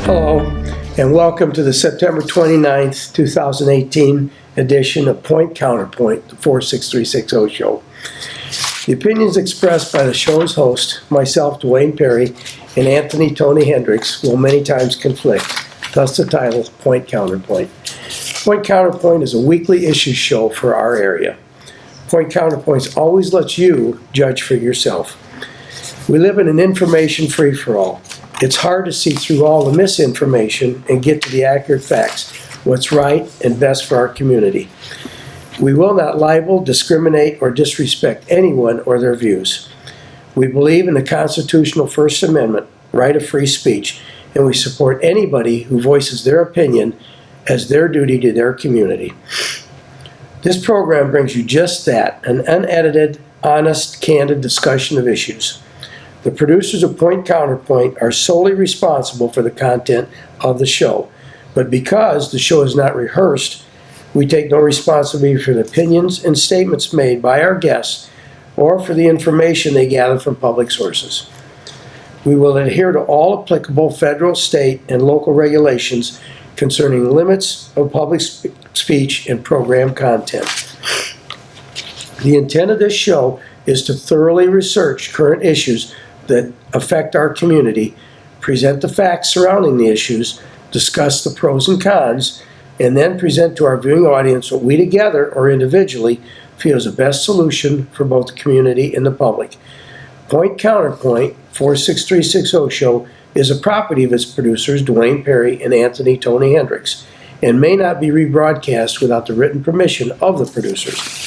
Hello, and welcome to the September 29th, 2018 edition of Point Counterpoint, the 46360 show. The opinions expressed by the show's host, myself, Dwayne Perry, and Anthony Tony Hendricks will many times conflict, thus the title, Point Counterpoint. Point Counterpoint is a weekly issue show for our area. Point Counterpoint always lets you judge for yourself. We live in an information free-for-all. It's hard to see through all the misinformation and get to the accurate facts, what's right and best for our community. We will not libel, discriminate, or disrespect anyone or their views. We believe in the constitutional First Amendment, right of free speech, and we support anybody who voices their opinion as their duty to their community. This program brings you just that, an unedited, honest, candid discussion of issues. The producers of Point Counterpoint are solely responsible for the content of the show, but because the show is not rehearsed, we take no responsibility for the opinions and statements made by our guests or for the information they gather from public sources. We will adhere to all applicable federal, state, and local regulations concerning limits of public speech and program content. The intent of this show is to thoroughly research current issues that affect our community, present the facts surrounding the issues, discuss the pros and cons, and then present to our viewing audience what we together or individually feel is the best solution for both the community and the public. Point Counterpoint 46360 show is a property of its producers, Dwayne Perry and Anthony Tony Hendricks, and may not be rebroadcast without the written permission of the producers.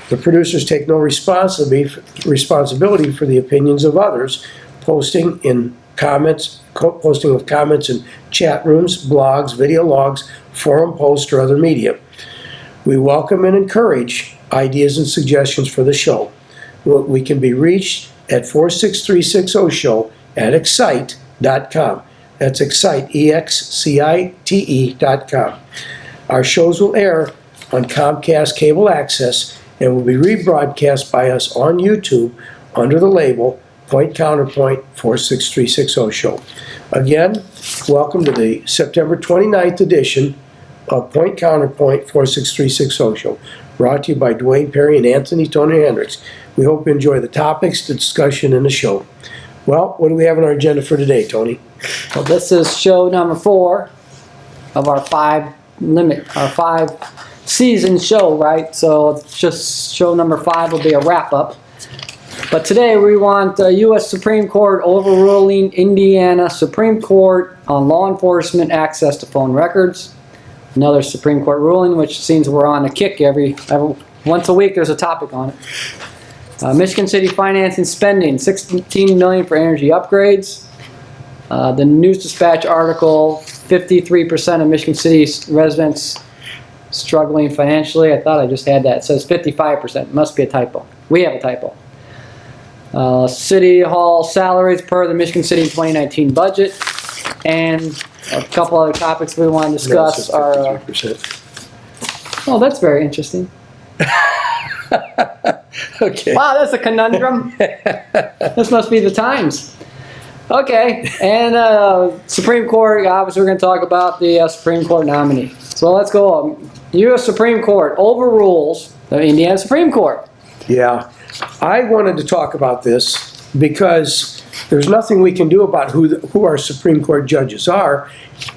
The producers take no responsibility for the opinions of others, posting of comments in chat rooms, blogs, video logs, forum posts, or other media. We welcome and encourage ideas and suggestions for the show. We can be reached at 46360show at excite.com. That's excite, EXCITE.com. Our shows will air on Comcast Cable Access and will be rebroadcast by us on YouTube under the label Point Counterpoint 46360 show. Again, welcome to the September 29th edition of Point Counterpoint 46360 show, brought to you by Dwayne Perry and Anthony Tony Hendricks. We hope you enjoy the topics, the discussion, and the show. Well, what do we have on our agenda for today, Tony? Well, this is show number 4 of our 5 season show, right? So it's just show number 5 will be a wrap-up. But today we want the U.S. Supreme Court overruling Indiana Supreme Court on law enforcement access to phone records. Another Supreme Court ruling, which seems we're on a kick every once a week. There's a topic on it. Michigan City financing spending, $16 million for energy upgrades. The News Dispatch article, 53% of Michigan City residents struggling financially. I thought I just had that. It says 55%. Must be a typo. We have a typo. City Hall salaries per the Michigan City 2019 budget. And a couple other topics we want to discuss are... oh, that's very interesting. Okay. Wow, that's a conundrum. This must be the Times. Okay, and Supreme Court, obviously we're going to talk about the Supreme Court nominee. So let's go. U.S. Supreme Court overrules the Indiana Supreme Court. Yeah, I wanted to talk about this because there's nothing we can do about who our Supreme Court judges are,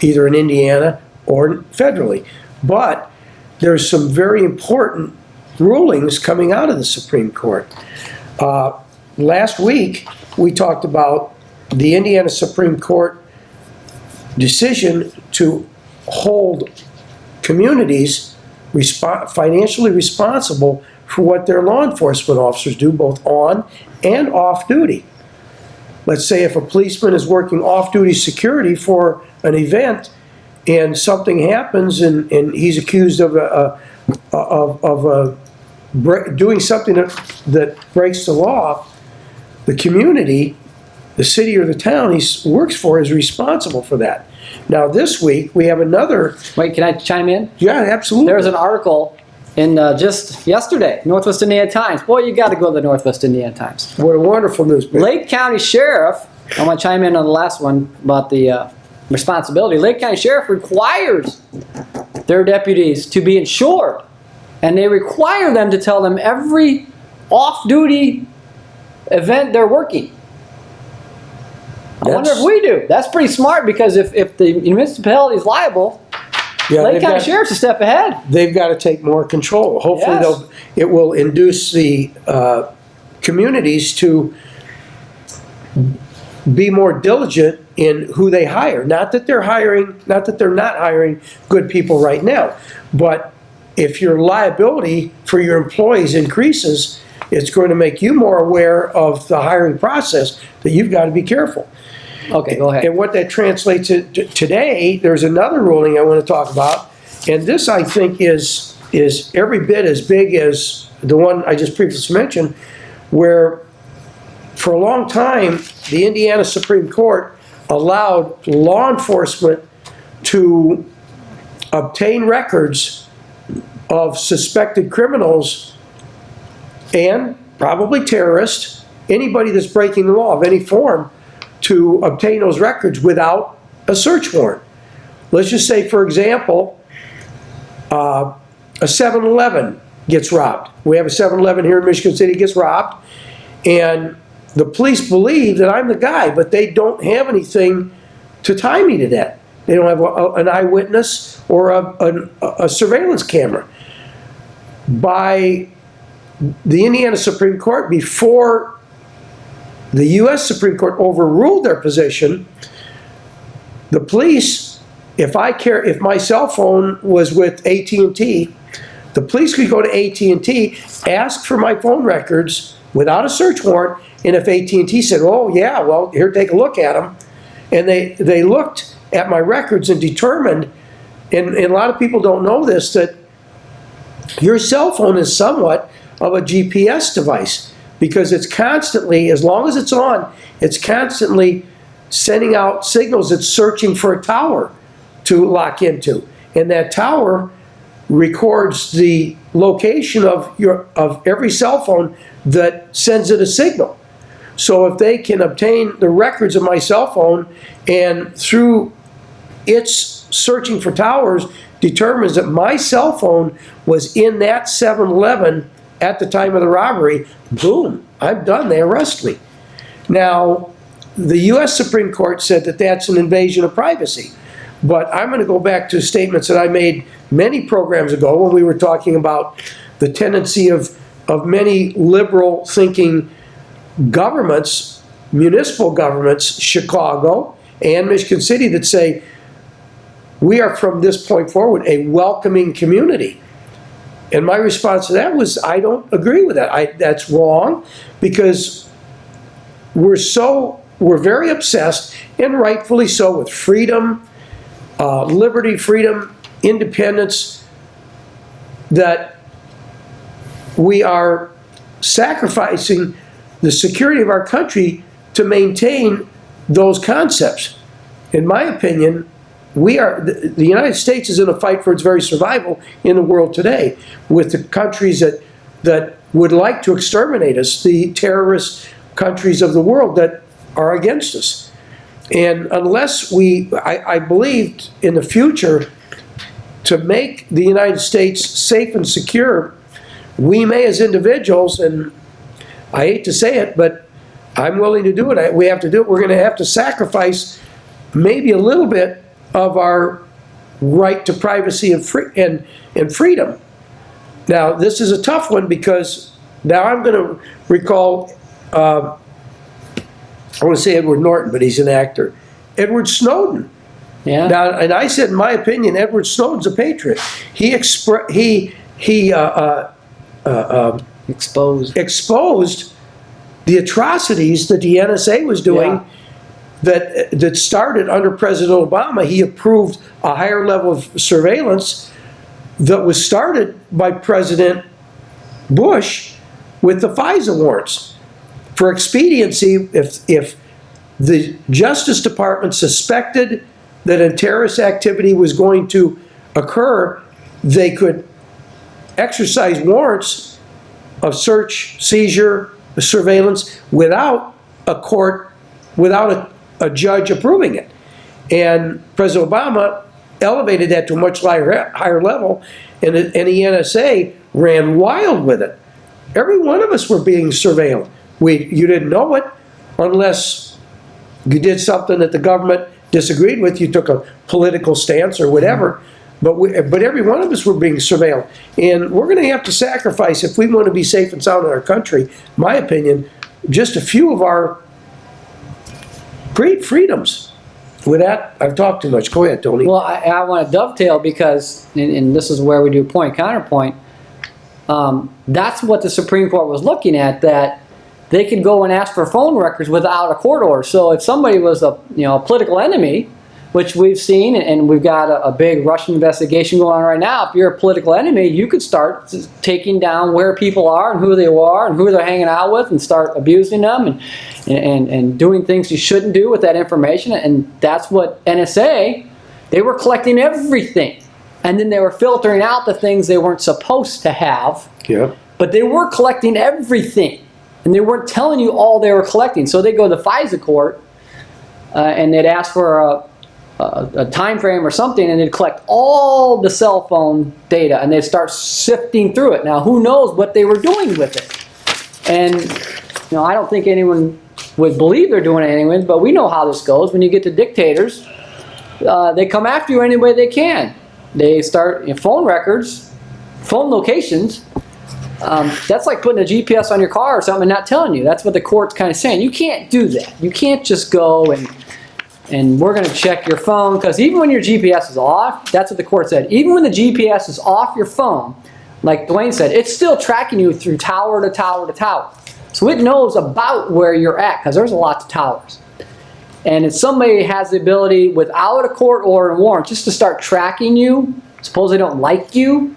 either in Indiana or federally. But there's some very important rulings coming out of the Supreme Court. Last week, we talked about the Indiana Supreme Court decision to hold communities financially responsible for what their law enforcement officers do, both on and off duty. Let's say if a policeman is working off-duty security for an event and something happens and he's accused of doing something that breaks the law, the community, the city or the town he works for is responsible for that. Now this week we have another... Wait, can I chime in? Yeah, absolutely. There was an article in just yesterday, Northwest Indiana Times. Boy, you got to go to the Northwest Indiana Times. What a wonderful newspaper. Lake County Sheriff, I want to chime in on the last one about the responsibility. Lake County Sheriff requires their deputies to be insured, and they require them to tell them every off-duty event they're working. I wonder if we do. That's pretty smart, because if the municipality is liable, Lake County Sheriff's a step ahead. They've got to take more control. Hopefully it will induce the communities to be more diligent in who they hire. Not that they're not hiring good people right now, but if your liability for your employees increases, it's going to make you more aware of the hiring process, that you've got to be careful. Okay, go ahead. And what that translates into today, there's another ruling I want to talk about, and this I think is every bit as big as the one I just previously mentioned, where for a long time the Indiana Supreme Court allowed law enforcement to obtain records of suspected criminals and probably terrorists, anybody that's breaking the law of any form, to obtain those records without a search warrant. Let's just say, for example, a 7-Eleven gets robbed. We have a 7-Eleven here in Michigan City, gets robbed, and the police believe that I'm the guy, but they don't have anything to tie me to that. They don't have an eyewitness or a surveillance camera. By the Indiana Supreme Court, before the U.S. Supreme Court overruled their position, the police, if my cell phone was with AT&T, the police could go to AT&T, ask for my phone records without a search warrant, and if AT&T said, oh yeah, well, here, take a look at them, and they looked at my records and determined, and a lot of people don't know this, that your cell phone is somewhat of a GPS device, because it's constantly, as long as it's on, it's constantly sending out signals. It's searching for a tower to lock into, and that tower records the location of every cell phone that sends it a signal. So if they can obtain the records of my cell phone, and through its searching for towers determines that my cell phone was in that 7-Eleven at the time of the robbery, boom, I'm done, they arrest me. Now, the U.S. Supreme Court said that that's an invasion of privacy. But I'm going to go back to statements that I made many programs ago when we were talking about the tendency of many liberal thinking governments, municipal governments, Chicago and Michigan City, that say, we are from this point forward a welcoming community. And my response to that was, I don't agree with that. That's wrong, because we're very obsessed, and rightfully so, with freedom, liberty, freedom, independence, that we are sacrificing the security of our country to maintain those concepts. In my opinion, the United States is in a fight for its very survival in the world today with the countries that would like to exterminate us, the terrorist countries of the world that are against us. And unless I believe in the future, to make the United States safe and secure, we may as individuals, and I hate to say it, but I'm willing to do it. We have to do it. We're going to have to sacrifice maybe a little bit of our right to privacy and freedom. Now, this is a tough one, because now I'm going to recall, I want to say Edward Norton, but he's an actor. Edward Snowden. Yeah. Now, and I said, in my opinion, Edward Snowden's a patriot. He exposed the atrocities that the NSA was doing. Yeah. That started under President Obama. He approved a higher level of surveillance that was started by President Bush with the FISA warrants. For expediency, if the Justice Department suspected that a terrorist activity was going to occur, they could exercise warrants of search, seizure, surveillance without a court, without a judge approving it. And President Obama elevated that to a much higher level, and the NSA ran wild with it. Every one of us were being surveilled. You didn't know it unless you did something that the government disagreed with. You took a political stance or whatever. But every one of us were being surveilled. And we're going to have to sacrifice, if we want to be safe and sound in our country, in my opinion, just a few of our great freedoms. With that, I've talked too much. Go ahead, Tony. Well, I want to dovetail because, and this is where we do point counterpoint, that's what the Supreme Court was looking at, that they could go and ask for phone records without a court order. So if somebody was a political enemy, which we've seen, and we've got a big Russian investigation going on right now. If you're a political enemy, you could start taking down where people are and who they are and who they're hanging out with, and start abusing them and doing things you shouldn't do with that information. And that's what NSA, they were collecting everything. And then they were filtering out the things they weren't supposed to have. Yeah. But they were collecting everything. And they weren't telling you all they were collecting. So they go to the FISA court and they'd ask for a time frame or something, and they'd collect all the cell phone data and they'd start sifting through it. Now, who knows what they were doing with it? And I don't think anyone would believe they're doing it anyways, but we know how this goes. When you get to dictators, they come after you any way they can. They start phone records, phone locations. That's like putting a GPS on your car or something and not telling you. That's what the court's kind of saying. You can't do that. You can't just go and we're going to check your phone, because even when your GPS is off, that's what the court said, even when the GPS is off your phone, like Dwayne said, it's still tracking you through tower to tower to tower. So it knows about where you're at, because there's lots of towers. And if somebody has the ability, without a court order and warrant, just to start tracking you, suppose they don't like you,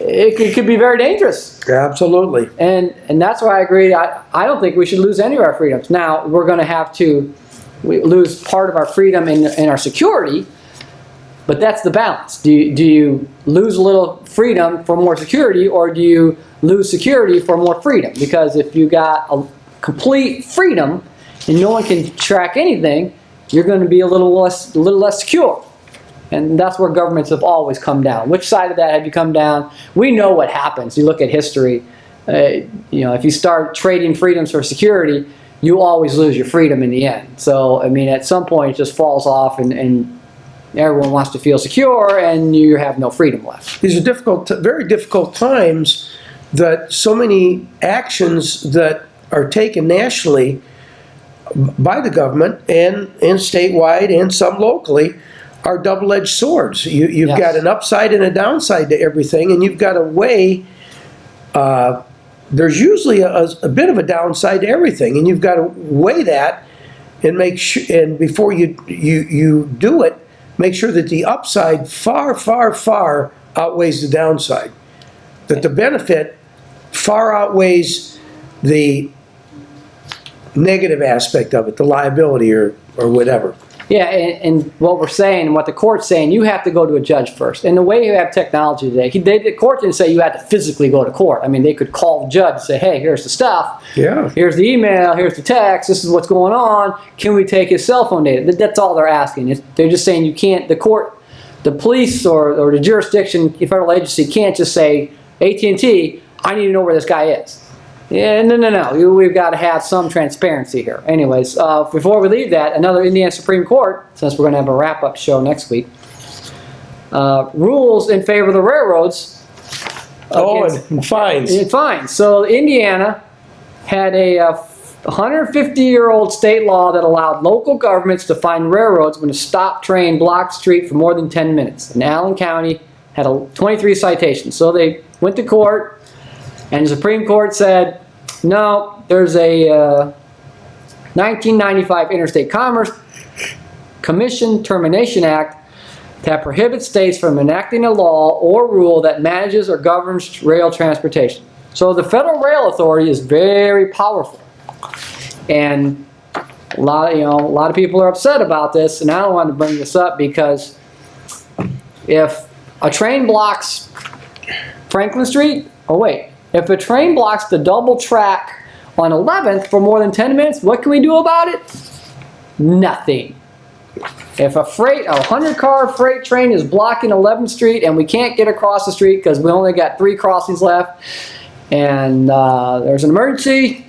it could be very dangerous. Absolutely. And that's why I agree. I don't think we should lose any of our freedoms. Now, we're going to have to lose part of our freedom in our security, but that's the balance. Do you lose a little freedom for more security, or do you lose security for more freedom? Because if you got a complete freedom and no one can track anything, you're going to be a little less secure. And that's where governments have always come down. Which side of that have you come down? We know what happens. You look at history. If you start trading freedoms for security, you always lose your freedom in the end. So, I mean, at some point it just falls off, and everyone wants to feel secure, and you have no freedom left. These are very difficult times, that so many actions that are taken nationally by the government and statewide and some locally are double-edged swords. You've Yes. got an upside and a downside to everything, and you've got to weigh. There's usually a bit of a downside to everything, and you've got to weigh that and make sure. And before you do it, make sure that the upside far, far, far outweighs the downside. That the benefit far outweighs the negative aspect of it, the liability or whatever. Yeah, and what we're saying, and what the court's saying, you have to go to a judge first. And the way you have technology today, the court didn't say you had to physically go to court. I mean, they could call the judge and say, hey, here's the stuff. Yeah. Here's the email, here's the text, this is what's going on. Can we take his cell phone data? That's all they're asking. They're just saying you can't, the court, the police or the jurisdiction, the federal agency can't just say, AT&T, I need to know where this guy is. Yeah, no. We've got to have some transparency here. Anyways, before we leave that, another Indiana Supreme Court, since we're going to have a wrap-up show next week, rules in favor of the railroads. And fines. And fines. So Indiana had a 150-year-old state law that allowed local governments to fine railroads when a stop train blocked street for more than 10 minutes. And Allen County had 23 citations. So they went to court. And the Supreme Court said, no, there's a 1995 Interstate Commerce Commission Termination Act that prohibits states from enacting a law or rule that manages or governs rail transportation. So the Federal Rail Authority is very powerful. And a lot of people are upset about this, and I don't want to bring this up because if a train blocks Franklin Street, if a train blocks the double track on 11th for more than 10 minutes, what can we do about it? Nothing. If a 100-car freight train is blocking 11th Street and we can't get across the street because we only got 3 crossings left, and there's an emergency,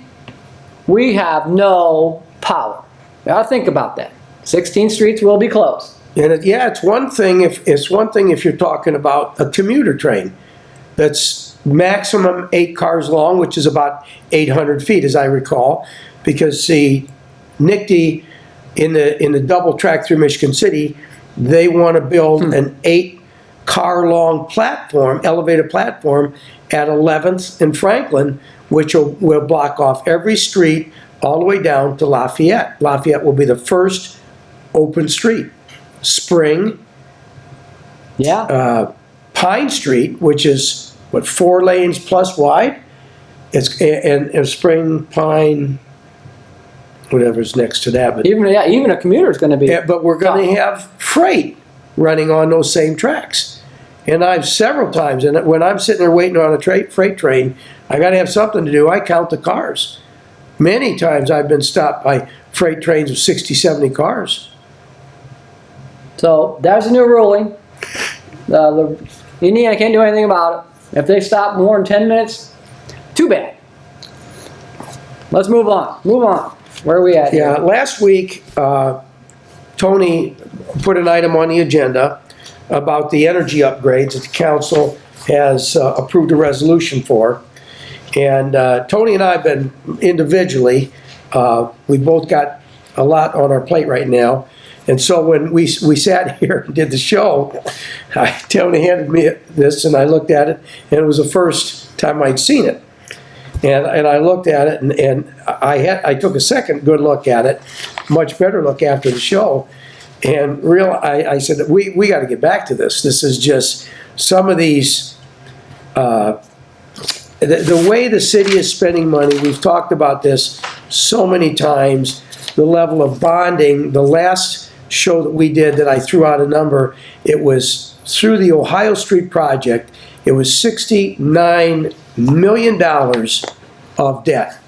we have no power. Now think about that. 16 streets will be closed. And it's one thing if you're talking about a commuter train that's maximum 8 cars long, which is about 800 feet, as I recall, because the NICD in the double track through Michigan City, they want to build an 8-car long platform, elevated platform at 11th and Franklin, which will block off every street all the way down to Lafayette. Lafayette will be the first open street. Spring, Pine Street, which is what, 4 lanes plus wide. And Spring, Pine, whatever's next to that. But even a commuter is going to be. Yeah, but we're going to have freight running on those same tracks. And I've several times, and when I'm sitting there waiting on a freight train, I got to have something to do. I count the cars. Many times I've been stopped by freight trains of 60, 70 cars. So there's a new ruling. Indiana can't do anything about it. If they stop more than 10 minutes, too bad. Let's move on. Move on. Where are we at here? Yeah, last week, Tony put an item on the agenda about the energy upgrades that the council has approved a resolution for. And Tony and I have been individually, we both got a lot on our plate right now. And so when we sat here and did the show, Tony handed me this and I looked at it, and it was the first time I'd seen it. And I looked at it, and I took a second good look at it, much better look after the show, and I said, we got to get back to this. This is just some of these, the way the city is spending money. We've talked about this so many times. The level of bonding, the last show that we did that I threw out a number, it was through the Ohio Street project, it was $69 million of debt,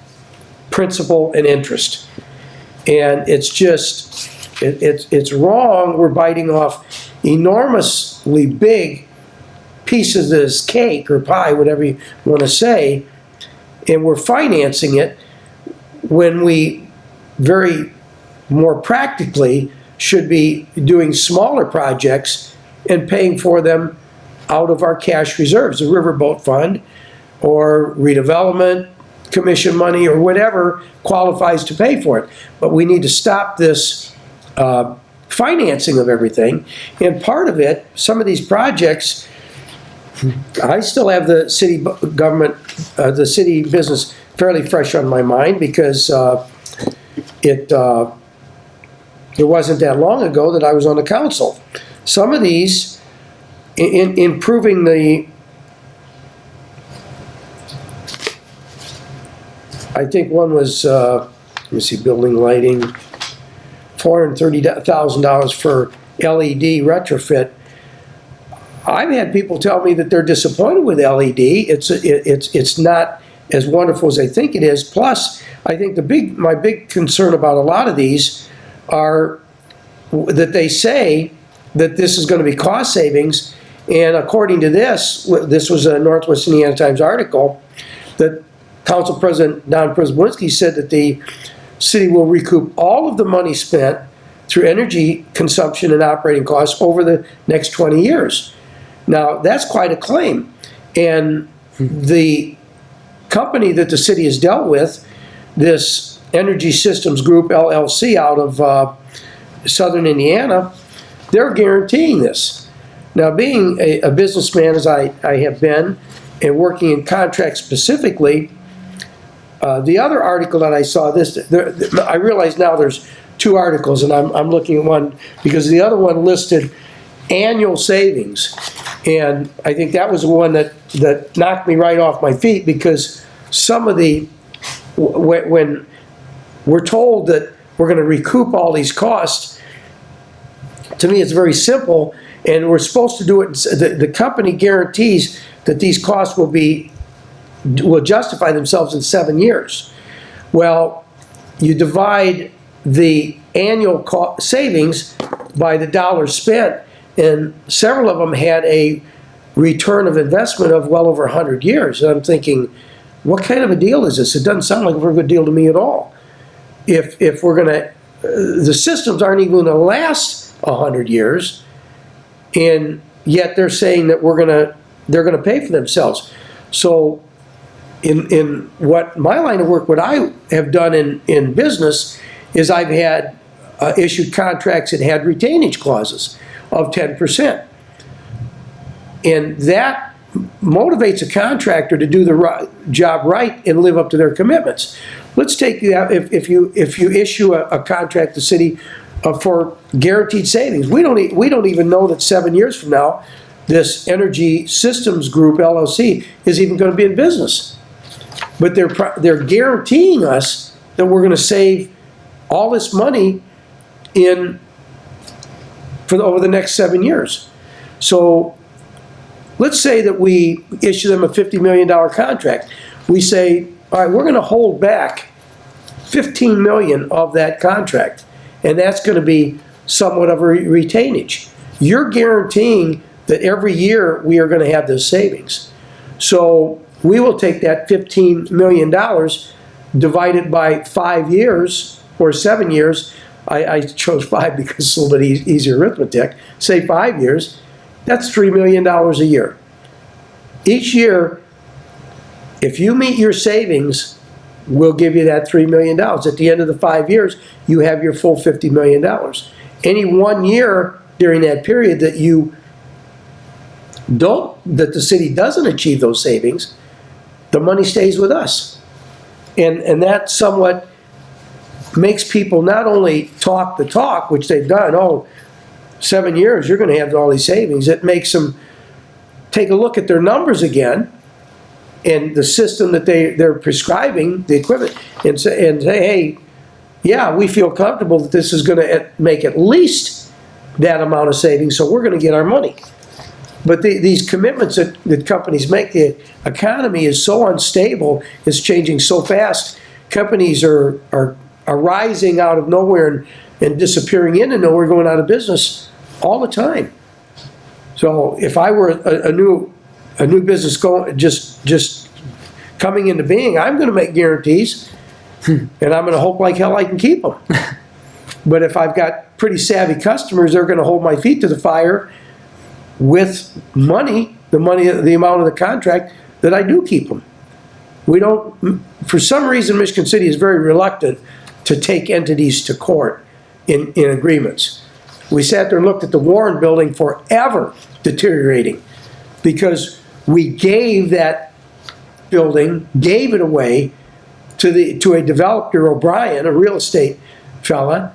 principal and interest. And it's just, it's wrong. We're biting off enormously big pieces of this cake or pie, whatever you want to say, and we're financing it when we very more practically should be doing smaller projects and paying for them out of our cash reserves, the Riverboat Fund or redevelopment commission money or whatever qualifies to pay for it. But we need to stop this financing of everything. And part of it, some of these projects, I still have the city government, the city business fairly fresh on my mind because it wasn't that long ago that I was on the council. Some of these, in improving the, I think one was, let me see, building lighting, $430,000 for LED retrofit. I've had people tell me that they're disappointed with LED. It's not as wonderful as they think it is. Plus, I think my big concern about a lot of these are that they say that this is going to be cost savings, and according to this was a Northwest Indiana Times article, that Council President Don Przybylski said that the city will recoup all of the money spent through energy consumption and operating costs over the next 20 years. Now, that's quite a claim, and the company that the city has dealt with, this Energy Systems Group LLC out of Southern Indiana, they're guaranteeing this. Now, being a businessman as I have been and working in contracts specifically, the other article that I saw, I realize now there's 2 articles, and I'm looking at one because the other one listed annual savings, and I think that was the one that knocked me right off my feet, because some of when we're told that we're going to recoup all these costs, to me it's very simple, and we're supposed to do it. The company guarantees that these costs will justify themselves in 7 years. Well, you divide the annual savings by the dollars spent, and several of them had a return of investment of well over 100 years. And I'm thinking, what kind of a deal is this? It doesn't sound like a very good deal to me at all. If we're gonna, the systems aren't even gonna last 100 years, and yet they're saying that they're gonna pay for themselves. So in what my line of work, what I have done in business is I've had issued contracts that had retainage clauses of 10%. And that motivates a contractor to do the job right and live up to their commitments. Let's take if you issue a contract to the city for guaranteed savings. We don't even know that 7 years from now this Energy Systems Group LLC is even going to be in business. But they're guaranteeing us that we're going to save all this money over the next 7 years. So let's say that we issue them a $50 million contract. We say, all right, we're going to hold back $15 million of that contract, and that's going to be somewhat of a retainage. You're guaranteeing that every year we are going to have this savings. So we will take that $15 million, divided by 5 years or 7 years. I chose 5 because it's a little bit easier arithmetic. Say 5 years, that's $3 million a year. Each year, if you meet your savings, we'll give you that $3 million. At the end of the 5 years, you have your full $50 million. Any 1 year during that period that the city doesn't achieve those savings, the money stays with us. And that somewhat makes people not only talk the talk, which they've done, 7 years, you're going to have all these savings. It makes them take a look at their numbers again and the system that they're prescribing, the equipment, and say, hey, yeah, we feel comfortable that this is going to make at least that amount of savings, so we're going to get our money. But these commitments that companies make, the economy is so unstable, it's changing so fast. Companies are rising out of nowhere and disappearing into nowhere, going out of business all the time. So if I were a new business just coming into being, I'm going to make guarantees, and I'm going to hope like hell I can keep them. But if I've got pretty savvy customers, they're going to hold my feet to the fire with money, the amount of the contract, that I do keep them. We don't, for some reason, Michigan City is very reluctant to take entities to court in agreements. We sat there and looked at the Warren building forever deteriorating because we gave that building, gave it away to a developer, O'Brien, a real estate fella,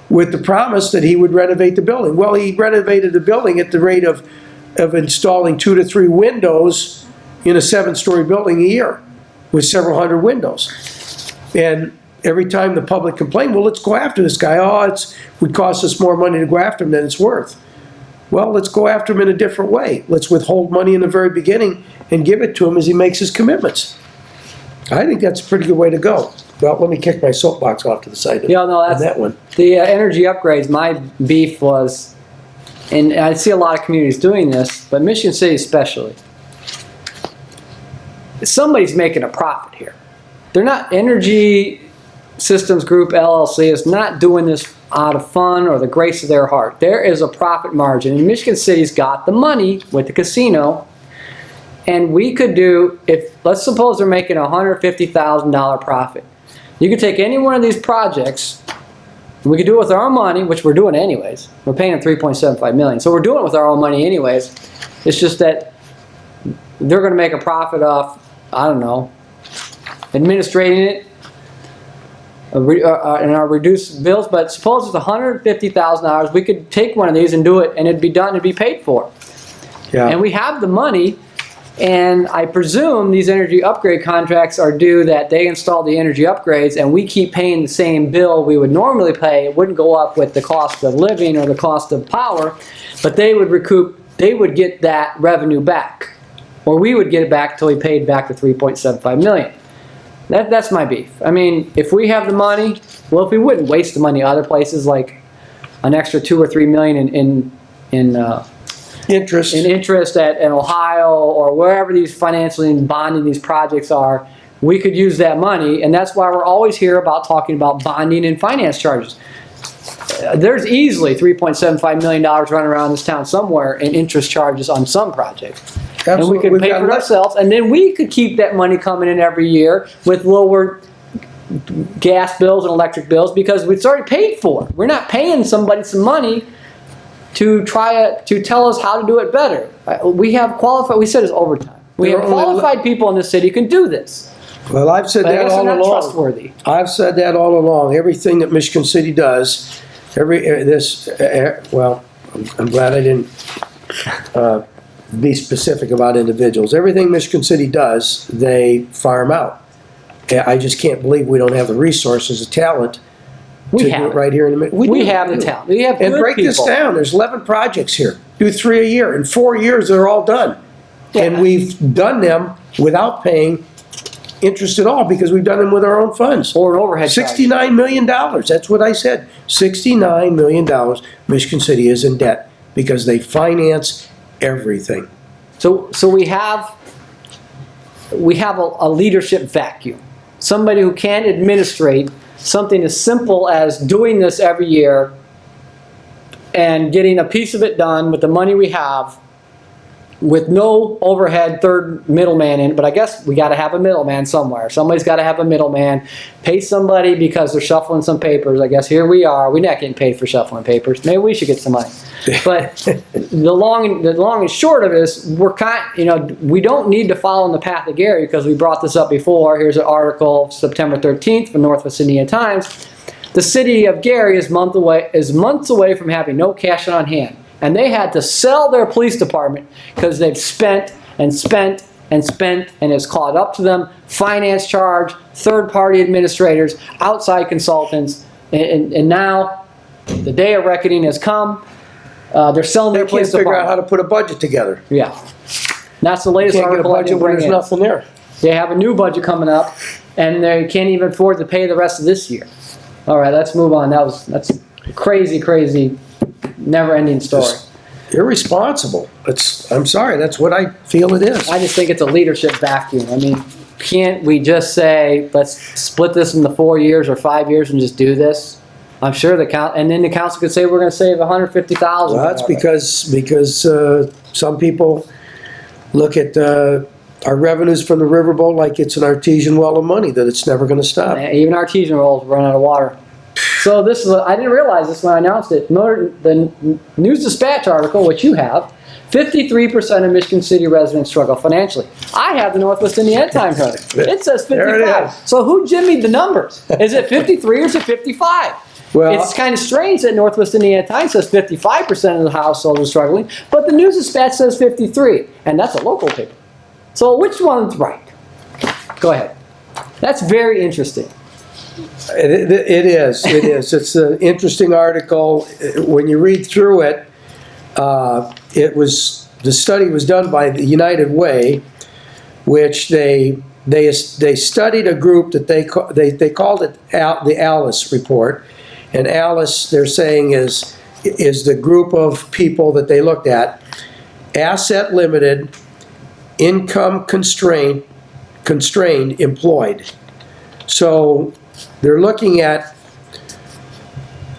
with the promise that he would renovate the building. Well, he renovated the building at the rate of installing 2 to 3 windows in a 7-story building a year with several hundred windows. And every time the public complained, well, let's go after this guy. It would cost us more money to go after him than it's worth. Well, let's go after him in a different way. Let's withhold money in the very beginning and give it to him as he makes his commitments. I think that's a pretty good way to go. Well, let me kick my soapbox off to the side of that one. The energy upgrades, my beef was, and I see a lot of communities doing this, but Michigan City especially, somebody's making a profit here. They're not, Energy Systems Group LLC is not doing this out of fun or the grace of their heart. There is a profit margin, and Michigan City's got the money with the casino. And we could do, let's suppose they're making a $150,000 profit. You could take any one of these projects, and we could do it with our own money, which we're doing anyways. We're paying them $3.75 million, so we're doing it with our own money anyways. It's just that they're going to make a profit off, I don't know, administrating it in our reduced bills. But suppose it's $150,000, we could take one of these and do it, and it'd be done and be paid for. Yeah. And we have the money. And I presume these energy upgrade contracts are due that they install the energy upgrades and we keep paying the same bill we would normally pay. It wouldn't go up with the cost of living or the cost of power, but they would get that revenue back. Or we would get it back until we paid back the $3.75 million. That's my beef. I mean, if we have the money, well, if we wouldn't waste the money other places like an extra 2 or 3 million in Interest. in Ohio or wherever these financially and bonding these projects are, we could use that money, and that's why we're always here about talking about bonding and finance charges. There's easily $3.75 million running around this town somewhere in interest charges on some projects. And we could pay for it ourselves, and then we could keep that money coming in every year with lower gas bills and electric bills because it's already paid for. We're not paying somebody some money to tell us how to do it better. We have qualified, we said it's overtime. We have qualified people in the city who can do this. Well, I've said that all along. Trustworthy. I've said that all along. Everything that Michigan City does, well, I'm glad I didn't be specific about individuals. Everything Michigan City does, they farm out. I just can't believe we don't have the resources, the talent to do it right here in the middle. We have the talent. We have good and break this down. There's 11 projects here. Do 3 a year. In 4 years, they're all done. Yeah. And we've done them without paying interest at all because we've done them with our own funds. Or an overhead charge. $69 million. That's what I said. $69 million Michigan City is in debt because they finance everything. So we have a leadership vacuum. Somebody who can't administrate something as simple as doing this every year and getting a piece of it done with the money we have with no overhead third middleman in it. But I guess we got to have a middleman somewhere. Somebody's got to have a middleman. Pay somebody because they're shuffling some papers. I guess here we are. We're not getting paid for shuffling papers. Maybe we should get some money. But the long and short of it is we don't need to follow in the path of Gary because we brought this up before. Here's an article, September 13th from Northwest Indiana Times. The city of Gary is months away from having no cash on hand. And they had to sell their police department because they've spent and spent and spent, and it's caught up to them. Finance charge, third-party administrators, outside consultants, and now the day of reckoning has come. They're selling their police department. They can't figure out how to put a budget together. Yeah. That's the latest article. Can't get a budget when there's nothing there. They have a new budget coming up, and they can't even afford to pay the rest of this year. All right, let's move on. That's crazy, crazy, never-ending story. Just irresponsible. I'm sorry, that's what I feel it is. I just think it's a leadership vacuum. I mean, can't we just say, let's split this into 4 years or 5 years and just do this? I'm sure and then the council could say we're going to save $150,000. Well, that's because some people look at our revenues from the riverboat like it's an artesian well of money, that it's never going to stop. Even artesian wells run out of water. So this is, I didn't realize this when I announced it. The News Dispatch article, which you have, 53% of Michigan City residents struggle financially. I have the Northwest Indiana Times article. It says 55. There it is. So who jimmied the numbers? Is it 53 or is it 55? Well, it's kind of strange that Northwest Indiana Times says 55% of the households are struggling, but the News Dispatch says 53, and that's a local paper. So which one's right? Go ahead. That's very interesting. It is. It's an interesting article. When you read through it, the study was done by the United Way, which they studied a group that they called it the Alice Report, and Alice, they're saying, is the group of people that they looked at: asset limited, income constrained, employed. So they're looking at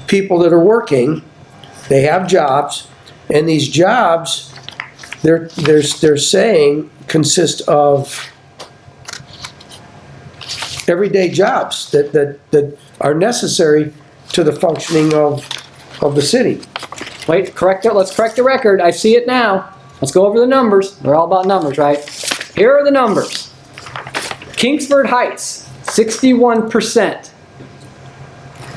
people that are working, they have jobs, and these jobs, they're saying, consist of everyday jobs that are necessary to the functioning of the city. Wait, correct it. Let's correct the record. I see it now. Let's go over the numbers. They're all about numbers, right? Here are the numbers. Kingsford Heights, 61%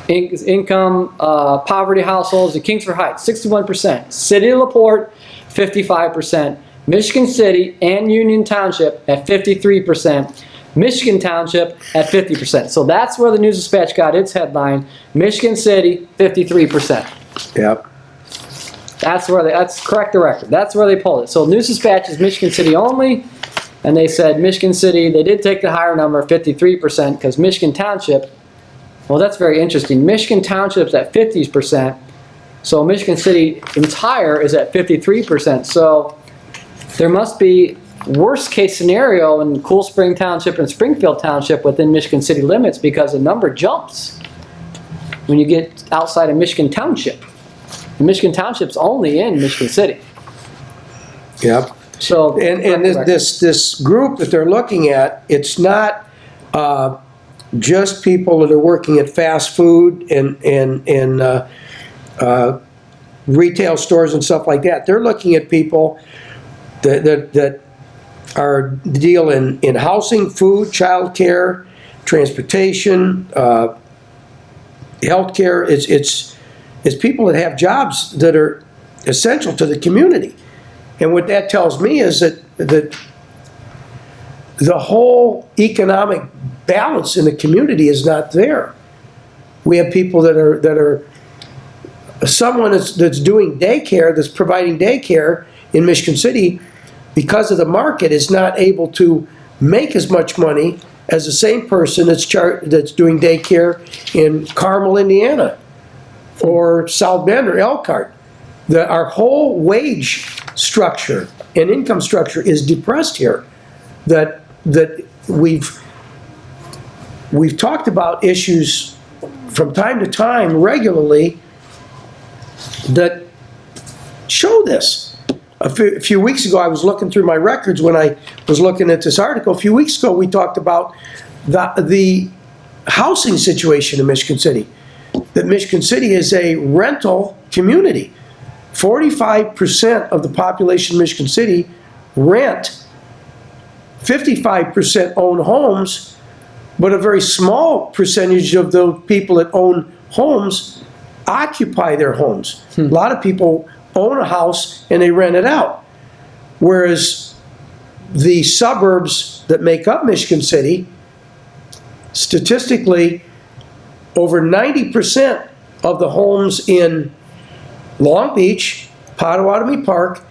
income poverty households in Kingsford Heights, 61%. City of LaPorte, 55%. Michigan City and Union Township at 53%. Michigan Township at 50%. So that's where the News Dispatch got its headline. Michigan City, 53%. Yep. That's correct the record. That's where they pulled it. So News Dispatch is Michigan City only, and they said Michigan City, they did take the higher number, 53%, because Michigan Township, well, that's very interesting. Michigan Township's at 50%, So Michigan City entire is at 53%. So there must be worst case scenario in Cool Spring Township and Springfield Township within Michigan City limits, because the number jumps when you get outside of Michigan Township. And Michigan Township's only in Michigan City. Yep. So And this group that they're looking at, it's not just people that are working at fast food and retail stores and stuff like that. They're looking at people that are deal in housing, food, childcare, transportation, healthcare. It's people that have jobs that are essential to the community. And what that tells me is that the whole economic balance in the community is not there. We have people that are someone that's doing daycare, that's providing daycare in Michigan City, because of the market, is not able to make as much money as the same person that's doing daycare in Carmel, Indiana, or South Bend or Elkhart. Our whole wage structure and income structure is depressed here. That we've talked about issues from time to time regularly that show this. A few weeks ago, I was looking through my records when I was looking at this article. A few weeks ago, we talked about the housing situation in Michigan City. That Michigan City is a rental community. 45% of the population of Michigan City rent. 55% own homes, but a very small percentage of the people that own homes occupy their homes. A lot of people own a house and they rent it out. Whereas the suburbs that make up Michigan City, statistically, over 90% of the homes in Long Beach, Potawatomi Park,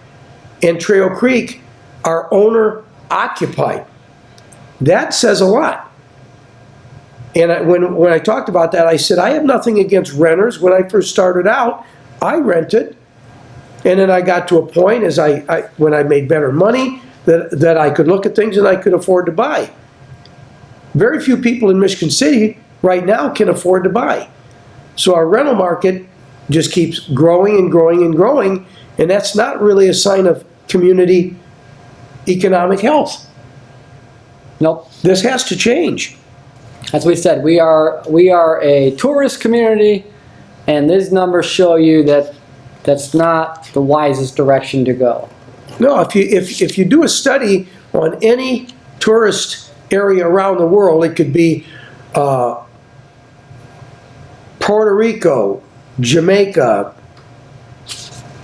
and Trail Creek are owner occupied. That says a lot. And when I talked about that, I said, I have nothing against renters. When I first started out, I rented. And then I got to a point when I made better money that I could look at things and I could afford to buy. Very few people in Michigan City right now can afford to buy. So our rental market just keeps growing and growing and growing, and that's not really a sign of community economic health. Nope. This has to change. As we said, we are a tourist community, and these numbers show you that that's not the wisest direction to go. No, if you do a study on any tourist area around the world, it could be Puerto Rico, Jamaica,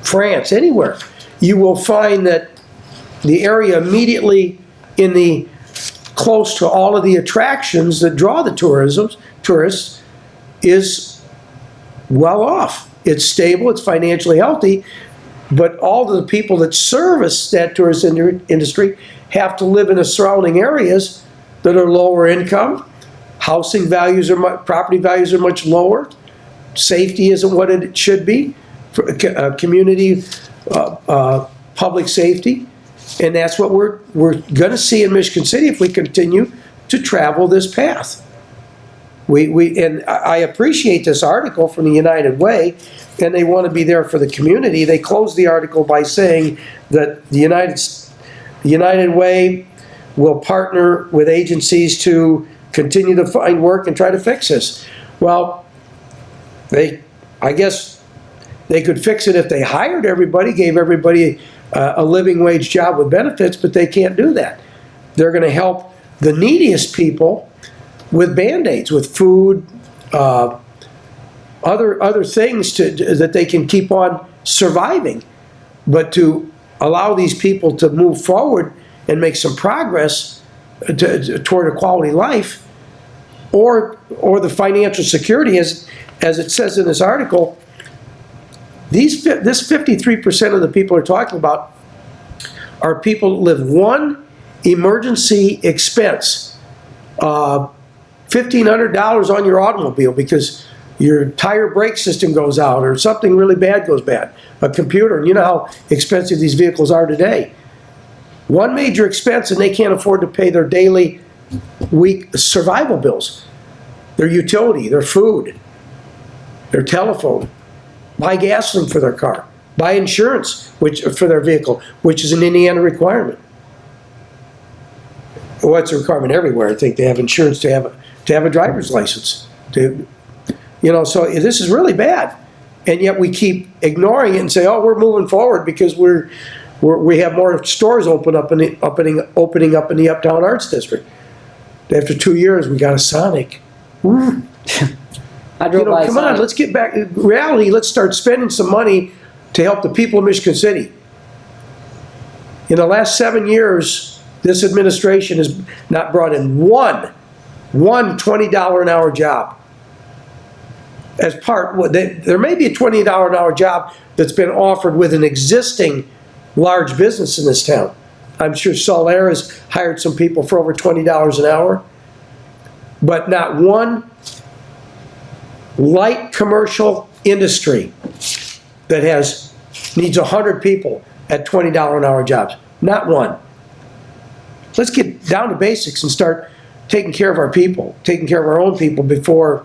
France, anywhere, you will find that the area immediately close to all of the attractions that draw the tourists is well off. It's stable, it's financially healthy, but all of the people that service that tourist industry have to live in the surrounding areas that are lower income. Housing values property values are much lower. Safety isn't what it should be. Community, public safety. And that's what we're going to see in Michigan City if we continue to travel this path. And I appreciate this article from the United Way, and they want to be there for the community. They closed the article by saying that the United Way will partner with agencies to continue to find work and try to fix this. Well, I guess they could fix it if they hired everybody, gave everybody a living wage job with benefits, but they can't do that. They're going to help the neediest people with Band-Aids, with food, other things that they can keep on surviving. But to allow these people to move forward and make some progress toward a quality life, or the financial security, as it says in this article, this 53% of the people are talking about are people that live one emergency expense. $1,500 on your automobile, because your tire brake system goes out, or something really bad goes bad, a computer, and you know how expensive these vehicles are today. One major expense, and they can't afford to pay their daily, week survival bills, their utility, their food, their telephone, buy gasoline for their car, buy insurance for their vehicle, which is an Indiana requirement. Well, it's a requirement everywhere. I think they have insurance to have a driver's license. So this is really bad, and yet we keep ignoring it and say, "Oh, we're moving forward because we have more stores opening up in the Uptown Arts District." After 2 years, we got a Sonic. I drove by Come on, let's get back to reality. Let's start spending some money to help the people of Michigan City. In the last 7 years, this administration has not brought in one $20 an hour job. As there may be a $20 an hour job that's been offered with an existing large business in this town. I'm sure Solaire has hired some people for over $20 an hour, but not one light commercial industry that needs 100 people at $20 an hour jobs. Not one. Let's get down to basics and start taking care of our people, taking care of our own people before.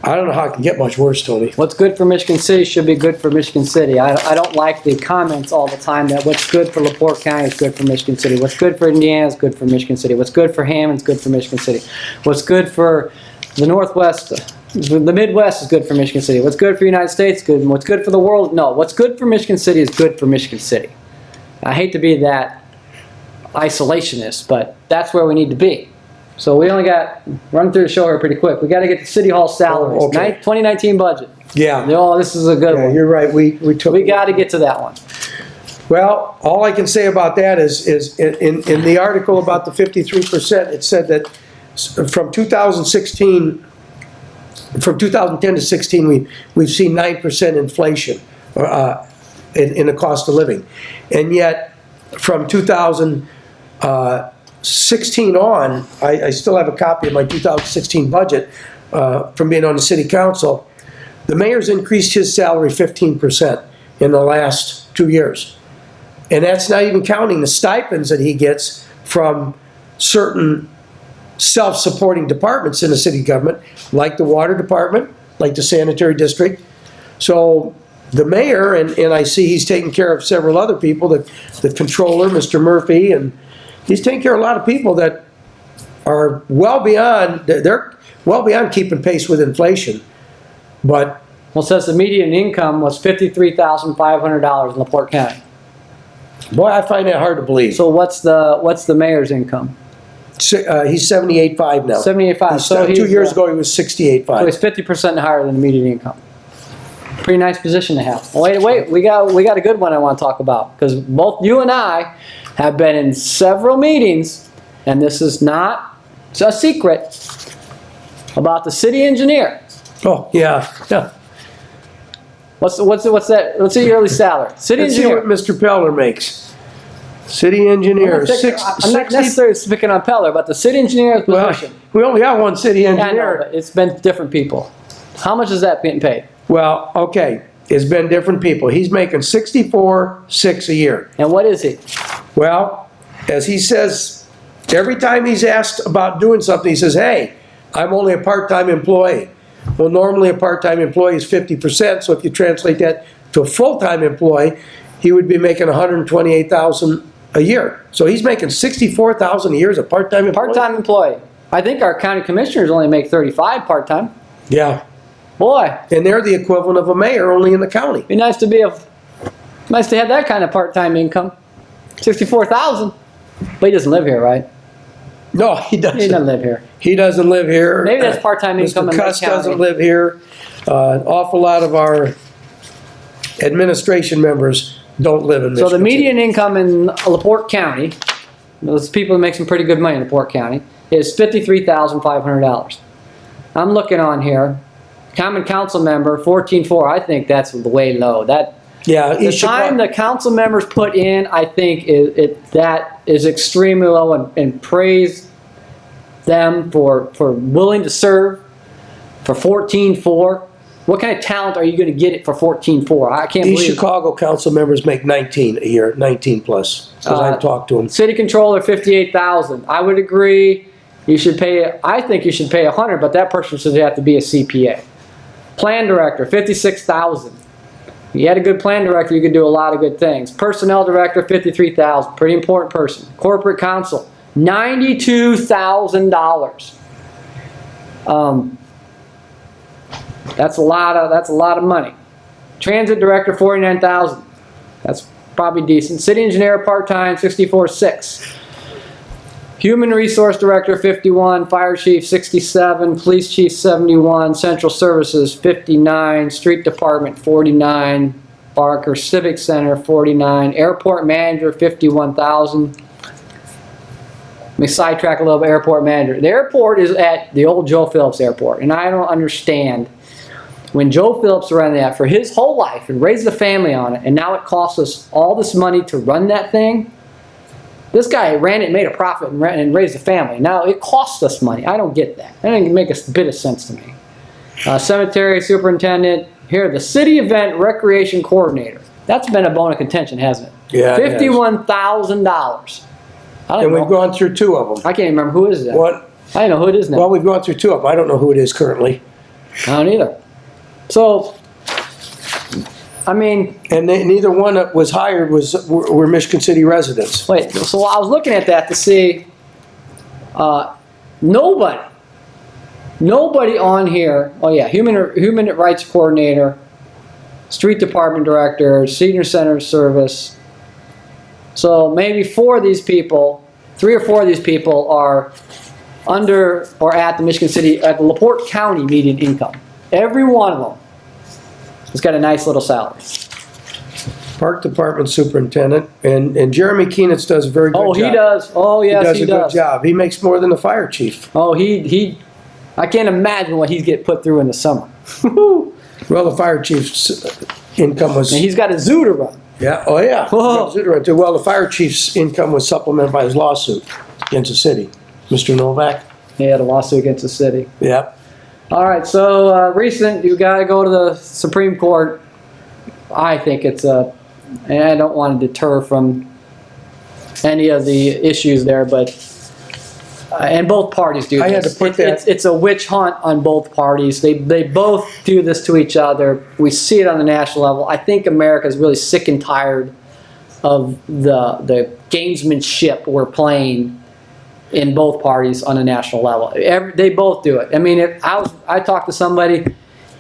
I don't know how it can get much worse, Tony. What's good for Michigan City should be good for Michigan City. I don't like the comments all the time that what's good for LaPorte County is good for Michigan City. What's good for Indiana is good for Michigan City. What's good for Hammond is good for Michigan City. What's good for the Northwest, the Midwest is good for Michigan City. What's good for the United States is good. And what's good for the world, no. What's good for Michigan City is good for Michigan City. I hate to be that isolationist, but that's where we need to be. So we only got, run through the show here pretty quick. We got to get to City Hall salaries. Oh, okay. 2019 budget. Yeah. Oh, this is a good one. You're right. We got to get to that one. Well, all I can say about that is in the article about the 53%, it said that from 2010 to 16, we've seen 9% inflation in the cost of living, and yet from 2016 on, I still have a copy of my 2016 budget from being on the city council. The mayor's increased his salary 15% in the last 2 years. And that's not even counting the stipends that he gets from certain self-supporting departments in the city government, like the water department, like the sanitary district. So the mayor, and I see he's taking care of several other people, the controller, Mr. Murphy, and he's taking care of a lot of people that are well beyond keeping pace with inflation. But Well, it says the median income was $53,500 in LaPorte County. boy, I find that hard to believe. So what's the mayor's income? He's 78.5 now. 78.5. So 2 years ago he was 68.5. So he's 50% higher than the median income. Pretty nice position to have. Wait, we got a good one I want to talk about, because both you and I have been in several meetings, and this is not a secret, about the city engineer. Oh yeah. What's that? What's the yearly salary? City Let's see engineer. what Mr. Peller makes. City engineer. I'm not necessarily speaking on Peller, but the city engineer's position. We only got one city Yeah, I know, engineer. but it's been different people. How much is that getting paid? Well, okay, it's been different people. He's making $64,600 a year. And what is he? Well, as he says, every time he's asked about doing something, he says, "Hey, I'm only a part-time employee." Well, normally a part-time employee is 50%, so if you translate that to a full-time employee, he would be making $128,000 a year. So he's making $64,000 a year as a part-time employee. Part-time employee. I think our county commissioners only make 35 part-time. Yeah. Boy, And they're the equivalent of a mayor, only in the county. be nice to have that kind of part-time income. 64,000. But he doesn't live here, right? No, he doesn't. He doesn't live here. He doesn't live here. Maybe that's part-time income in Mr. Lake Cuss doesn't County. live here. An awful lot of our administration members don't live in Michigan. So the median income in LaPorte County, those people who make some pretty good money in LaPorte County, is $53,500. I'm looking on here. Common council member, 14.4. I think that's way low. Yeah, The time the council members put in, I think that is extremely low, and praise them for willing to serve for 14.4. What kind of talent are you going to get it for 14.4? I can't These believe Chicago council members make 19 a year, 19 plus, because I talked to them. City controller, 58,000. I would agree. You should pay. I think you should pay 100, but that person should have to be a CPA. Plan director, 56,000. You had a good plan director, you could do a lot of good things. Personnel director, 53,000. Pretty important person. Corporate counsel, $92,000. That's a lot of money. Transit director, 49,000. That's probably decent. City engineer part-time, 64,600. Human resource director, 51. Fire chief, 67. Police chief, 71. Central services, 59. Street department, 49. Barker Civic Center, 49. Airport manager, 51,000. Let me sidetrack a little bit. Airport manager. The airport is at the old Joe Phillips Airport, and I don't understand. When Joe Phillips ran that for his whole life and raised a family on it, and now it costs us all this money to run that thing. This guy ran it, made a profit, and raised a family. Now it costs us money. I don't get that. That doesn't make a bit of sense to me. Cemetery superintendent. Here, the city event recreation coordinator. That's been a bone of contention, hasn't it? Yeah. $51,000. And we've gone through two of them. I can't even remember who is that. What? I don't know who it is now. Well, we've gone through two of them. I don't know who it is currently. I don't either. So, I mean... And neither one that was hired were Michigan City residents. Wait, so I was looking at that to see... Nobody on here... Oh yeah, human rights coordinator, street department director, senior center service. So maybe 4 of these people, 3 or 4 of these people are under or at the Michigan City, at the LaPorte County median income. Every one of them has got a nice little salary. Park department superintendent, and Jeremy Keenitz does a very good job. Oh, he does. Oh, yes, he does a good job. He makes more than the fire chief. Oh, I can't imagine what he's getting put through in the summer. Well, the fire chief's income was... And he's got a zoo to run. Yeah, oh yeah. Whoa. Well, the fire chief's income was supplemented by his lawsuit against the city. Mr. Novak? He had a lawsuit against the city. Yep. All right, so recent, you got to go to the Supreme Court. I think it's and I don't want to deter from any of the issues there, but and both parties do this. I had to put that. It's a witch hunt on both parties. They both do this to each other. We see it on the national level. I think America is really sick and tired of the gamesmanship we're playing in both parties on a national level. They both do it. I mean, I talked to somebody,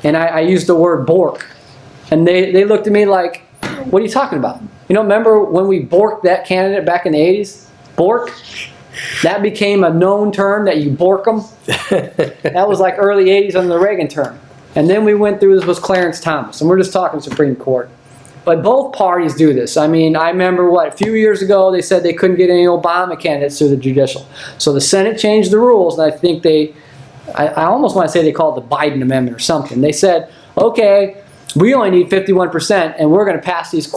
and I used the word bork, and they looked at me like, "What are you talking about?" You know, remember when we borked that candidate back in the 80s? Bork? That became a known term, that you bork them. That was like early 80s under the Reagan term. And then we went through, this was Clarence Thomas, and we're just talking Supreme Court. But both parties do this. I mean, I remember a few years ago they said they couldn't get any Obama candidates through the judicial. So the Senate changed the rules, and I think I almost want to say they called it the Biden Amendment or something. They said, okay, we only need 51%, and we're going to pass these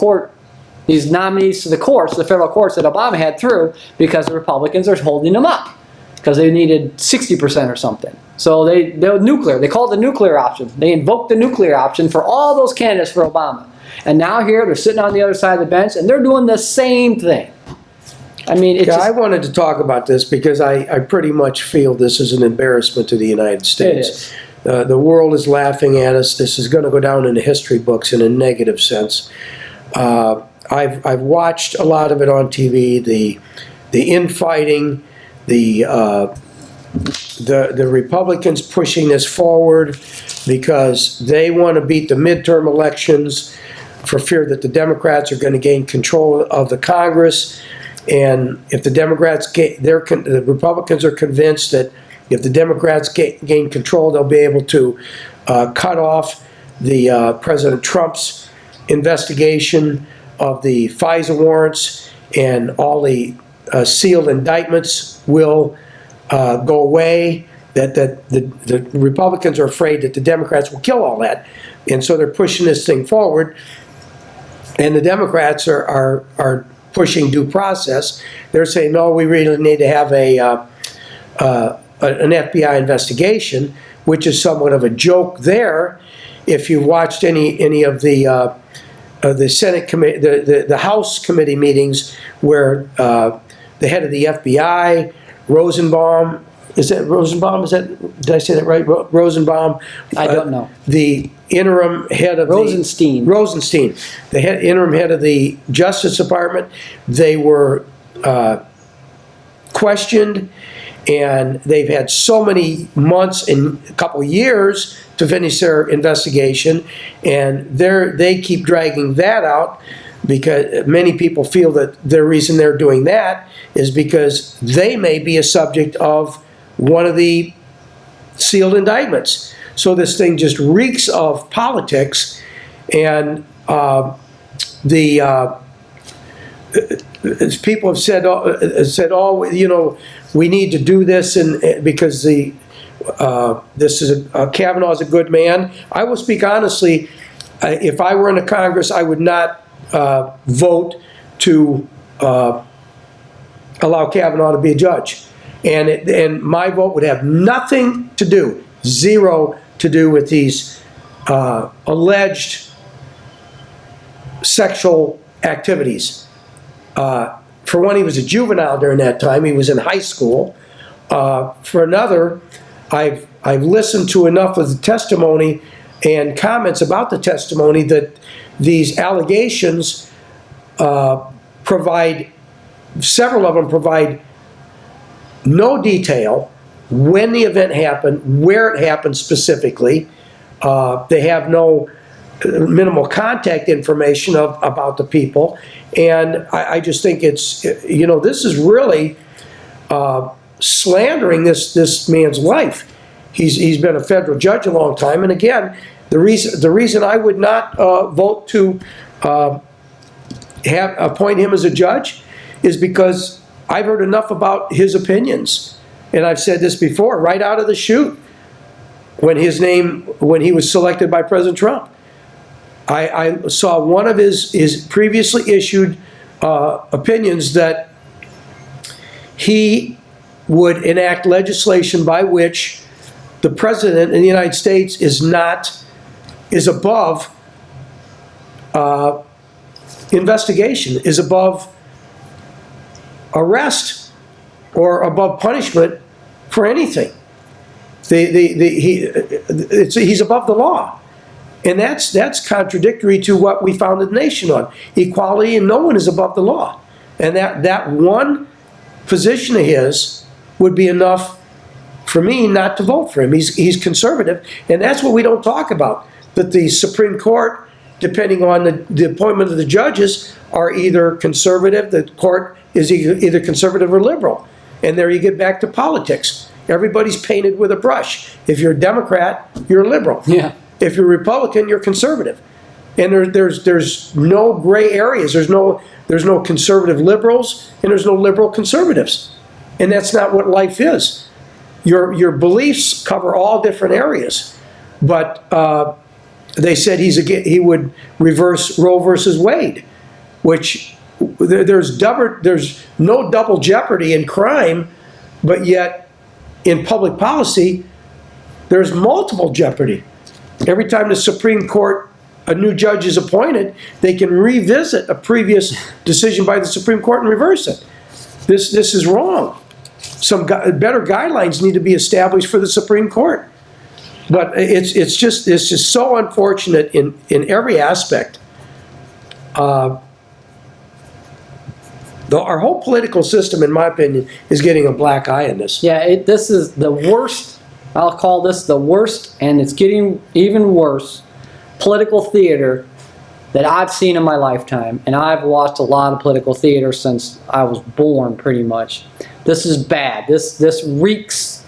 nominees to the courts, the federal courts that Obama had through, because the Republicans are holding them up because they needed 60% or something. So they nuclear. They called it the nuclear option. They invoked the nuclear option for all those candidates for Obama. And now here they're sitting on the other side of the bench and they're doing the same thing. I mean, it's I wanted to talk about this because I pretty much feel this is an embarrassment to the United States. It is. The world is laughing at us. This is going to go down in the history books in a negative sense. I've watched a lot of it on TV. The infighting, the Republicans pushing this forward because they want to beat the midterm elections for fear that the Democrats are going to gain control of the Congress. And if the Democrats the Republicans are convinced that if the Democrats gain control, they'll be able to cut off the President Trump's investigation of the FISA warrants, and all the sealed indictments will go away. That the Republicans are afraid that the Democrats will kill all that, and so they're pushing this thing forward. And the Democrats are pushing due process. They're saying, no, we really need to have an FBI investigation. which is somewhat of a joke there. If you watched any of the Senate committee, the House committee meetings where the head of the FBI, Rosenbaum, is that Rosenbaum? Did I say that right? Rosenbaum. I don't know. The interim head of Rosenstein, the interim head of the Justice Department. They were questioned, and they've had so many months and a couple years to finish their investigation, and they keep dragging that out because many people feel that the reason they're doing that is because they may be a subject of one of the sealed indictments. So this thing just reeks of politics, and as people have said, oh, you know, we need to do this, and because this is Kavanaugh is a good man. I will speak honestly. If I were in the Congress, I would not vote to allow Kavanaugh to be a judge, and my vote would have nothing to do, zero to do with these alleged sexual activities. For one, he was a juvenile during that time. He was in high school. For another, I've listened to enough of the testimony and comments about the testimony that these allegations provide, several of them provide no detail when the event happened, where it happened specifically. They have no minimal contact information about the people. And I just think it's, you know, this is really slandering this man's life. He's been a federal judge a long time. And again, the reason I would not vote to appoint him as a judge is because I've heard enough about his opinions. And I've said this before, right out of the chute, when he was selected by President Trump. I saw one of his previously issued opinions that he would enact legislation by which the President in the United States is above investigation, is above arrest, or above punishment for anything. He's above the law. And that's contradictory to what we founded the nation on. Equality, and no one is above the law. And that one position of his would be enough for me not to vote for him. He's conservative, and that's what we don't talk about. That the Supreme Court, depending on the appointment of the judges, are either conservative, the court is either conservative or liberal. And there you get back to politics. Everybody's painted with a brush. If you're a Democrat, you're a liberal. Yeah. If you're a Republican, you're conservative. And there's no gray areas. There's no conservative liberals, and there's no liberal conservatives. And that's not what life is. Your beliefs cover all different areas. But they said he would reverse Roe versus Wade, which there's no double jeopardy in crime, but yet in public policy, there's multiple jeopardy. Every time the Supreme Court, a new judge is appointed, they can revisit a previous decision by the Supreme Court and reverse it. This is wrong. Some better guidelines need to be established for the Supreme Court. But it's just so unfortunate in every aspect. Our whole political system, in my opinion, is getting a black eye in this. Yeah, this is the worst. I'll call this the worst, and it's getting even worse, political theater that I've seen in my lifetime. And I've watched a lot of political theater since I was born, pretty much. This is bad. This reeks,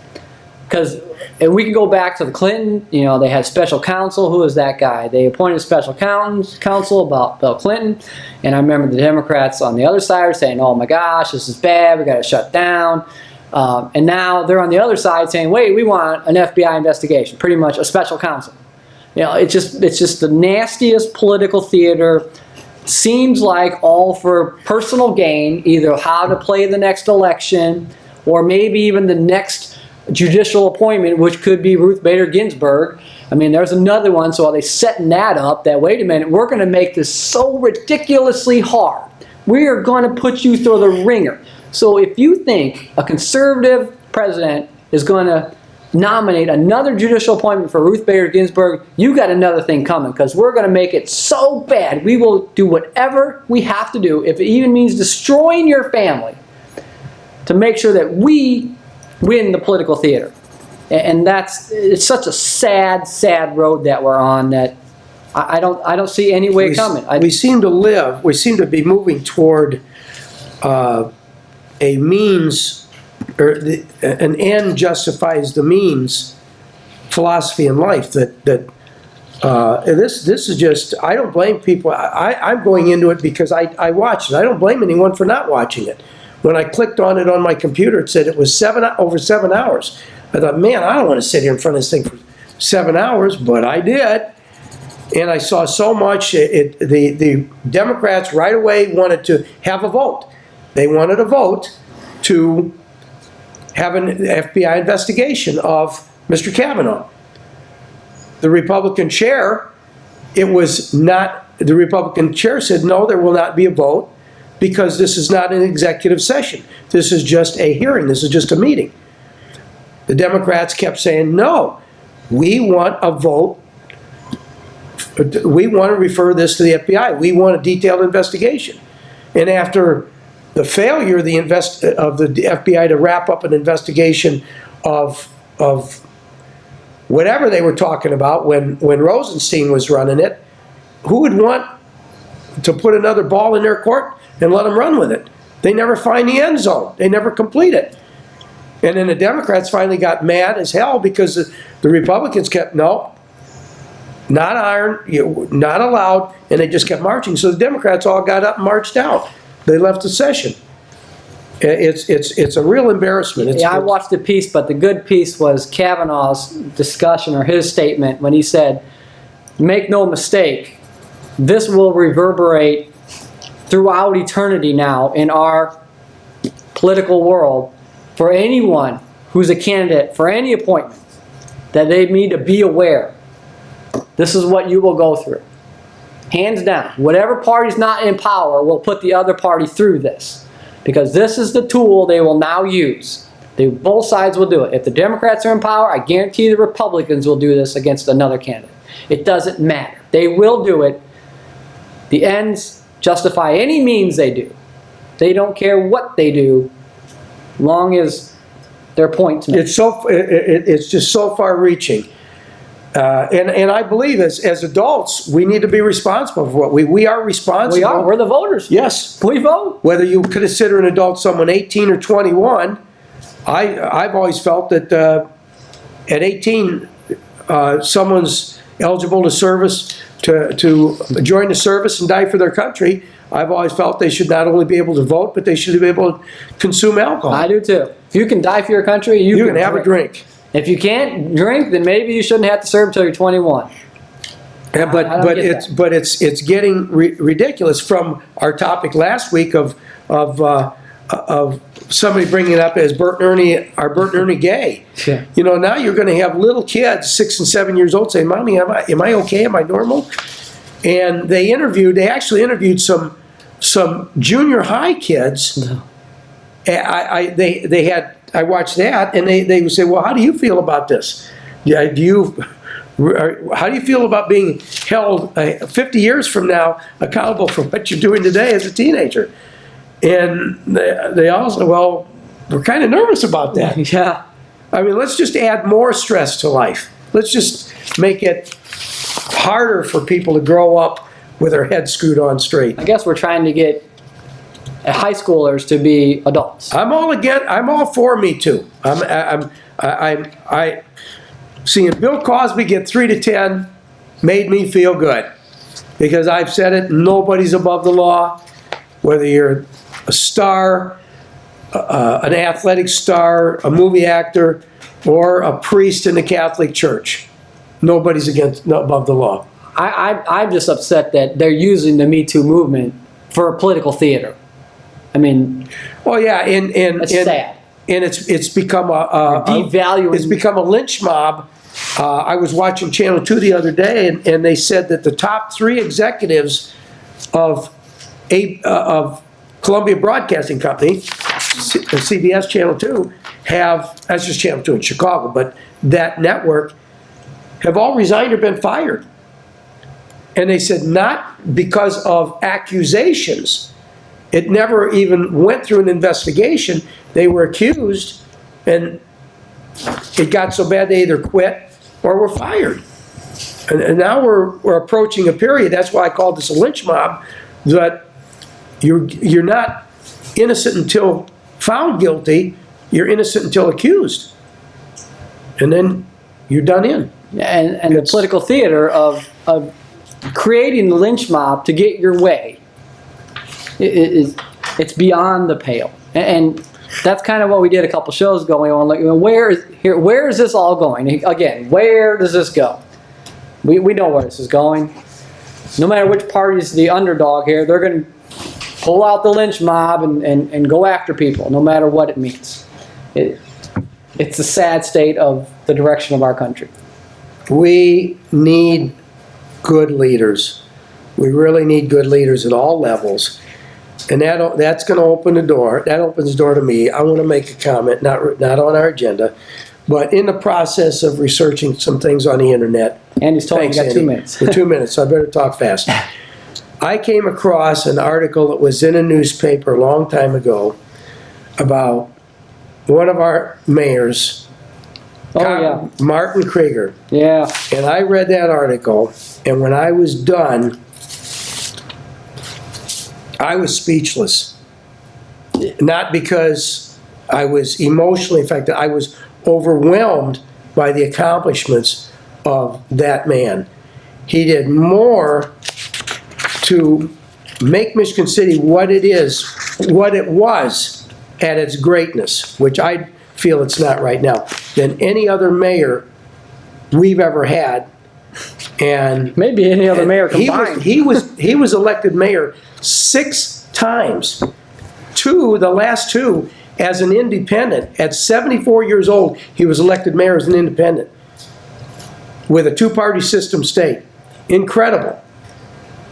because we can go back to the Clinton. You know, they had special counsel. Who was that guy? They appointed special counsel about Bill Clinton. And I remember the Democrats on the other side were saying, oh my gosh, this is bad. We got to shut down. And now they're on the other side saying, wait, we want an FBI investigation, pretty much a special counsel. You know, it's just the nastiest political theater. Seems like all for personal gain, either how to play the next election, or maybe even the next judicial appointment, which could be Ruth Bader Ginsburg. I mean, there's another one, so are they setting that up that, wait a minute, we're going to make this so ridiculously hard. We are going to put you through the ringer. So if you think a conservative president is going to nominate another judicial appointment for Ruth Bader Ginsburg, you got another thing coming, because we're going to make it so bad. We will do whatever we have to do, if it even means destroying your family, to make sure that we win the political theater. And it's such a sad, sad road that we're on that I don't see any way coming. We seem to be moving toward a means, or an end justifies the means philosophy in life. And this is just, I don't blame people. I'm going into it because I watched it. I don't blame anyone for not watching it. When I clicked on it on my computer, it said it was over 7 hours. I thought, man, I don't want to sit here in front of this thing for 7 hours, but I did. And I saw so much. The Democrats right away wanted to have a vote. They wanted a vote to have an FBI investigation of Mr. Kavanaugh. The Republican chair, the Republican chair said, no, there will not be a vote because this is not an executive session. This is just a hearing. This is just a meeting. The Democrats kept saying, no, we want a vote. We want to refer this to the FBI. We want a detailed investigation. And after the failure of the FBI to wrap up an investigation of whatever they were talking about when Rosenstein was running it, who would want to put another ball in their court and let them run with it? They never find the end zone. They never complete it. And then the Democrats finally got mad as hell because the Republicans kept, no, not iron, not allowed, and they just kept marching. So the Democrats all got up and marched out. They left the session. It's a real embarrassment. I watched the piece, but the good piece was Kavanaugh's discussion or his statement when he said, make no mistake, this will reverberate throughout eternity now in our political world for anyone who's a candidate for any appointment, that they need to be aware. This is what you will go through. Hands down. Whatever party's not in power will put the other party through this. Because this is the tool they will now use. Both sides will do it. If the Democrats are in power, I guarantee the Republicans will do this against another candidate. It doesn't matter. They will do it. The ends justify any means they do. They don't care what they do, long as their points made. It's just so far-reaching. And I believe as adults, we need to be responsible for what we are responsible. We are. We're the voters. Yes. We vote. Whether you consider an adult someone 18 or 21, I've always felt that at 18, someone's eligible to to join the service and die for their country. I've always felt they should not only be able to vote, but they should be able to consume alcohol. I do too. If you can die for your country, you can have a drink. If you can't drink, then maybe you shouldn't have to serve until you're 21. Yeah, but it's getting ridiculous. From our topic last week of somebody bringing it up as Bert and Ernie gay. Yeah. You know, now you're going to have little kids, 6 and 7 years old, saying, "Mommy, am I okay? Am I normal?" And they actually interviewed some junior high kids. No. I watched that, and they would say, "Well, how do you feel about this? Yeah, how do you feel about being held 50 years from now accountable for what you're doing today as a teenager?" And they all said, "Well, we're kind of nervous about that." Yeah. I mean, let's just add more stress to life. Let's just make it harder for people to grow up with their heads screwed on straight. I guess we're trying to get high schoolers to be adults. I'm all for Me Too. Seeing Bill Cosby get 3 to 10 made me feel good, because I've said it. Nobody's above the law, whether you're a star, an athletic star, a movie actor, or a priest in the Catholic Church. Nobody's above the law. I'm just upset that they're using the Me Too movement for political theater. I mean, well, yeah, it's sad. and it's become Devaluing. it's become a lynch mob. I was watching Channel 2 the other day, and they said that the top 3 executives of Columbia Broadcasting Company, CBS Channel 2, that's just Channel 2 in Chicago, but that network, have all resigned or been fired. And they said not because of accusations. It never even went through an investigation. They were accused, and it got so bad they either quit or were fired. And now we're approaching a period, that's why I called this a lynch mob, that you're not innocent until found guilty, you're innocent until accused. And then you're done in. And the political theater of creating the lynch mob to get your way, it's beyond the pale. And that's kind of what we did a couple shows ago. We went, like, where is this all going? Again, where does this go? We know where this is going. No matter which party is the underdog here, they're going to pull out the lynch mob and go after people, no matter what it means. It's a sad state of the direction of our country. We need good leaders. We really need good leaders at all levels. And that's going to open the door. That opens the door to me. I want to make a comment, not on our agenda, but in the process of researching some things on the internet. Andy's told me you got 2 minutes. 2 minutes, so I better talk fast. I came across an article that was in a newspaper a long time ago about one of our mayors, Martin Krieger. Yeah. And I read that article, and when I was done, I was speechless. Not because I was emotionally affected, I was overwhelmed by the accomplishments of that man. He did more to make Michigan City what it is, what it was at its greatness, which I feel it's not right now, than any other mayor we've ever had. And maybe any other mayor combined. He was elected mayor 6 times. The last 2 as an independent. At 74 years old, he was elected mayor as an independent with a 2-party system state. Incredible.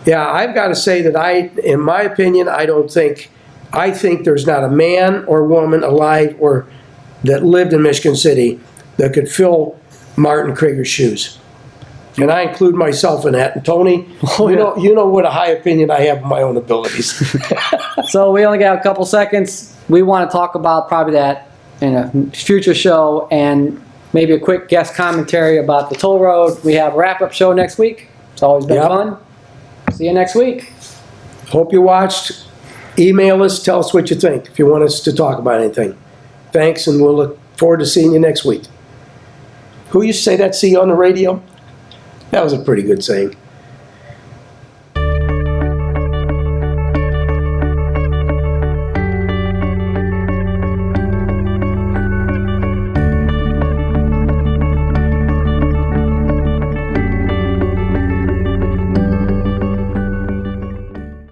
Yeah, I've got to say that in my opinion, I think there's not a man or woman alive or that lived in Michigan City that could fill Martin Krieger's shoes. And I include myself in that. And Tony, you know what a high opinion I have of my own abilities. So we only got a couple seconds. We want to talk about probably that in a future show, and maybe a quick guest commentary about the toll road. We have a wrap-up show next week. It's always been fun. See you next week. Hope you watched. Email us. Tell us what you think if you want us to talk about anything. Thanks, and we'll look forward to seeing you next week. Who used to say that? See you on the radio? That was a pretty good saying.